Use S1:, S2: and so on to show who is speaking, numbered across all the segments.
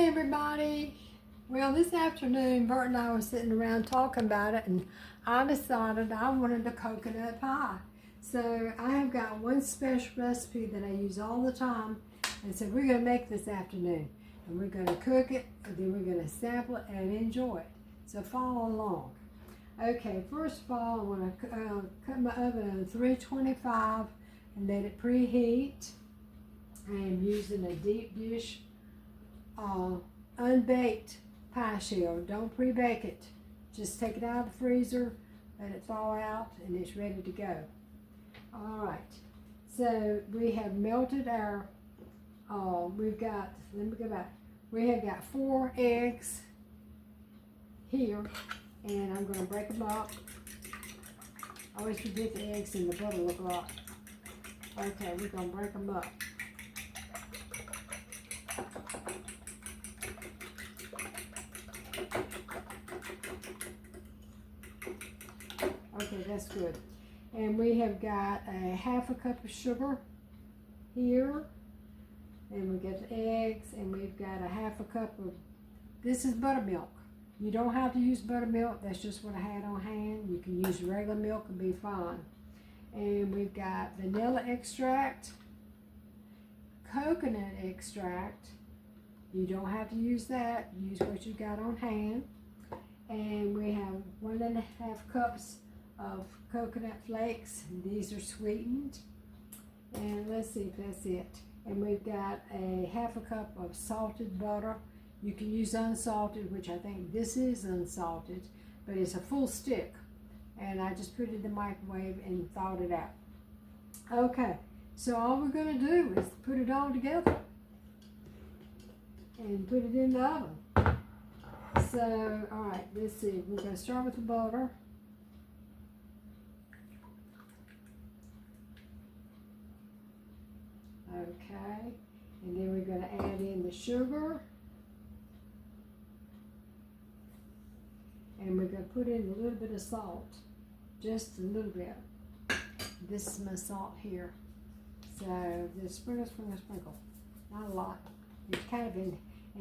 S1: Hi everybody. Well, this afternoon Bert and I were sitting around talking about it, and I decided I wanted a coconut pie. So I have got one special recipe that I use all the time, and so we're going to make this afternoon, and we're going to cook it, and then we're going to sample it and enjoy it. So follow along. Okay, first of all, I want to cut my oven on 325 and let it preheat. I am using a deep dish unbaked pie shell. Don't pre-bake it. Just take it out of the freezer, let it thaw out, and it's ready to go. Alright, so we have melted our, let me go back. We have got 4 eggs here, and I'm going to break them up. I always forget the eggs in the butter look like. Okay, we're going to break them up. Okay, that's good. And we have got a half a cup of sugar here. And we got the eggs, and we've got a half a cup of, this is buttermilk. You don't have to use buttermilk, that's just what I had on hand. You can use regular milk and be fine. And we've got vanilla extract, coconut extract. You don't have to use that, use what you got on hand. And we have 1.5 cups of coconut flakes, and these are sweetened. And let's see if that's it. And we've got a half a cup of salted butter. You can use unsalted, which I think this is unsalted, but it's a full stick. And I just put it in the microwave and thawed it out. Okay, so all we're going to do is put it all together and put it in the oven. So, all right, let's see. We're going to start with the butter. Okay, and then we're going to add in the sugar. And we're going to put in a little bit of salt, just a little bit. This is my salt here. So just sprinkle, sprinkle, sprinkle. Not a lot. It kind of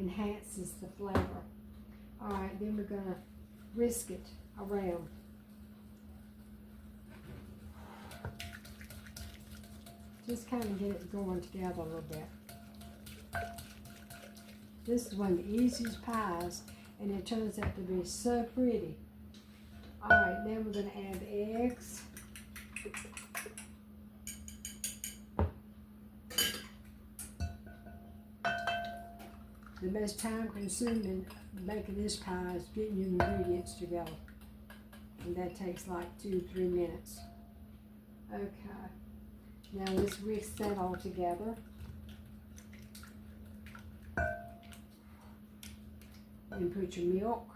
S1: enhances the flavor. All right, then we're going to whisk it around. Just kind of get it going together a little bit. This is one of the easiest pies, and it turns out to be so pretty. All right, then we're going to add the eggs. The most time consuming making this pie is getting your ingredients together. And that takes like 2-3 minutes. Okay. Now let's whisk that all together. And put your milk.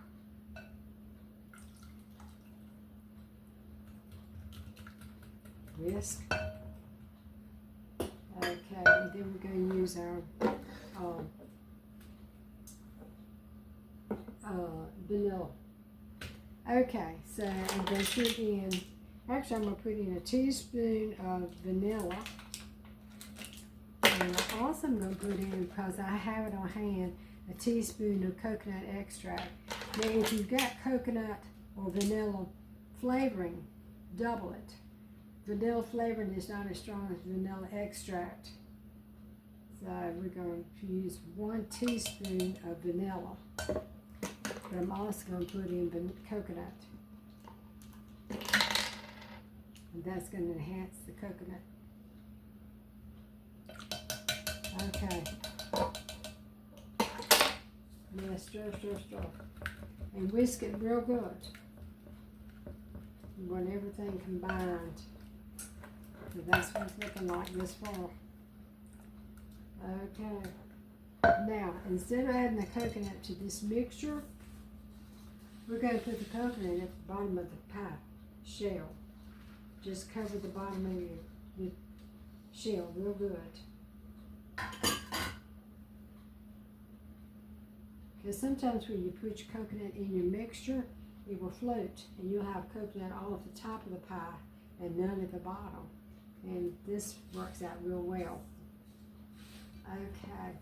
S1: Whisk. Okay, and then we're going to use our vanilla. Okay, so I'm going to put in, actually I'm going to put in a teaspoon of vanilla. And I'm also going to put in, because I have it on hand, a teaspoon of coconut extract. Now if you've got coconut or vanilla flavoring, double it. Vanilla flavoring is not as strong as vanilla extract. So we're going to use 1 teaspoon of vanilla. But I'm also going to put in coconut. And that's going to enhance the coconut. Okay. Yeah, stir, stir, stir. And whisk it real good. You want everything combined. So that's what it's looking like this far. Okay. Now, instead of adding the coconut to this mixture, we're going to put the coconut at the bottom of the pie shell. Just cover the bottom of your shell real good. Because sometimes when you put your coconut in your mixture, it will float, and you'll have coconut all at the top of the pie and none at the bottom. And this works out real well. Okay.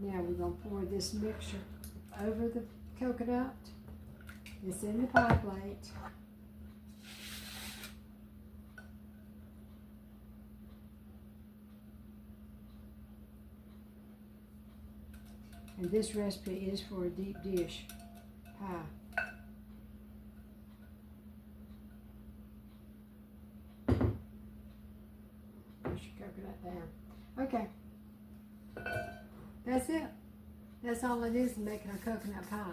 S1: Now we're going to pour this mixture over the coconut. It's in the pie plate. And this recipe is for a deep dish pie. Push your coconut down. Okay. That's it. That's all it is in making a coconut pie.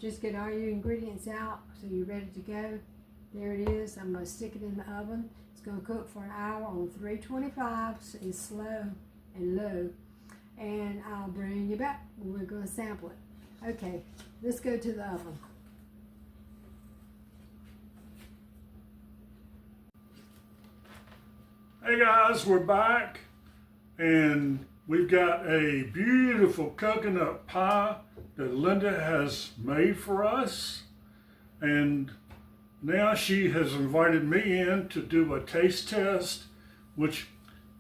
S1: Just get all your ingredients out so you're ready to go. There it is. I'm going to stick it in the oven. It's going to cook for an hour on 325. So it's slow and low. And I'll bring you back when we're going to sample it. Okay, let's go to the oven.
S2: Hey guys, we're back and we've got a beautiful coconut pie that Linda has made for us. And now she has invited me in to do a taste test, which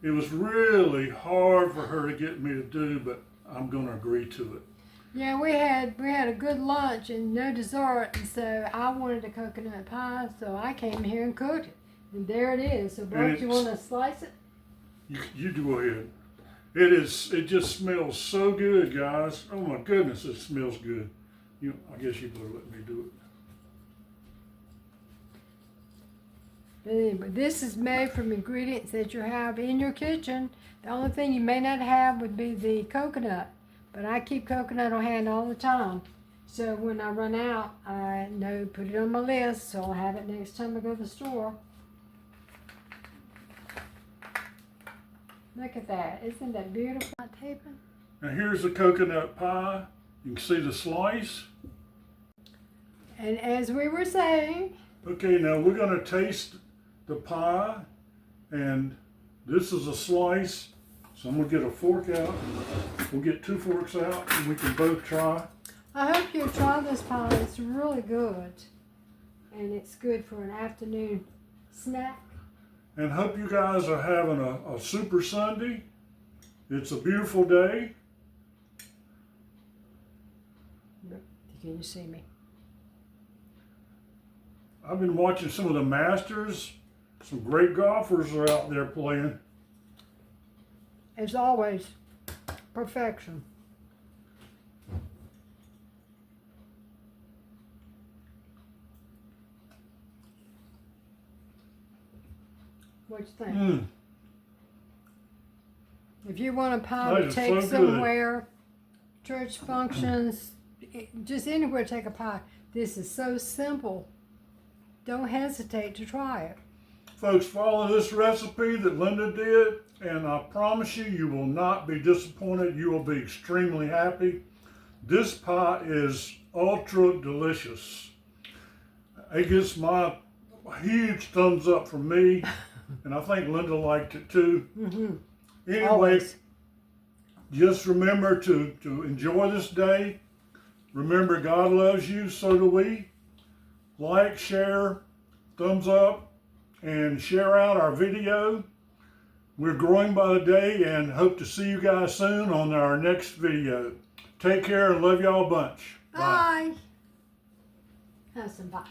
S2: it was really hard for her to get me to do, but I'm going to agree to it.
S1: Yeah, we had a good lunch and no dessert, and so I wanted a coconut pie, so I came here and cooked it. And there it is. So, Bert, you want to slice it?
S2: You go ahead. It just smells so good, guys. Oh my goodness, it smells good. I guess you better let me do it.
S1: But anyway, this is made from ingredients that you have in your kitchen. The only thing you may not have would be the coconut. But I keep coconut on hand all the time. So when I run out, I know put it on my list so I'll have it next time I go to the store. Look at that. Isn't that beautiful? Taping.
S2: Now here's the coconut pie. You can see the slice.
S1: And as we were saying.
S2: Okay, now we're going to taste the pie. And this is a slice. So I'm going to get a fork out. We'll get 2 forks out and we can both try.
S1: I hope you'll try this pie. It's really good. And it's good for an afternoon snack.
S2: And hope you guys are having a super Sunday. It's a beautiful day.
S1: Can you see me?
S2: I've been watching some of the Masters. Some great golfers are out there playing.
S1: As always, perfection. What you think? If you want a pie to take somewhere, church functions, just anywhere, take a pie. This is so simple. Don't hesitate to try it.
S2: Folks, follow this recipe that Linda did, and I promise you, you will not be disappointed. You will be extremely happy. This pie is ultra delicious. It gets my huge thumbs up from me, and I think Linda liked it too. Anyway,
S1: Always.
S2: Just remember to enjoy this day. Remember, God loves you, so do we. Like, share, thumbs up, and share out our video. We're growing by the day and hope to see you guys soon on our next video. Take care and love y'all a bunch.
S1: Bye. Have some pie.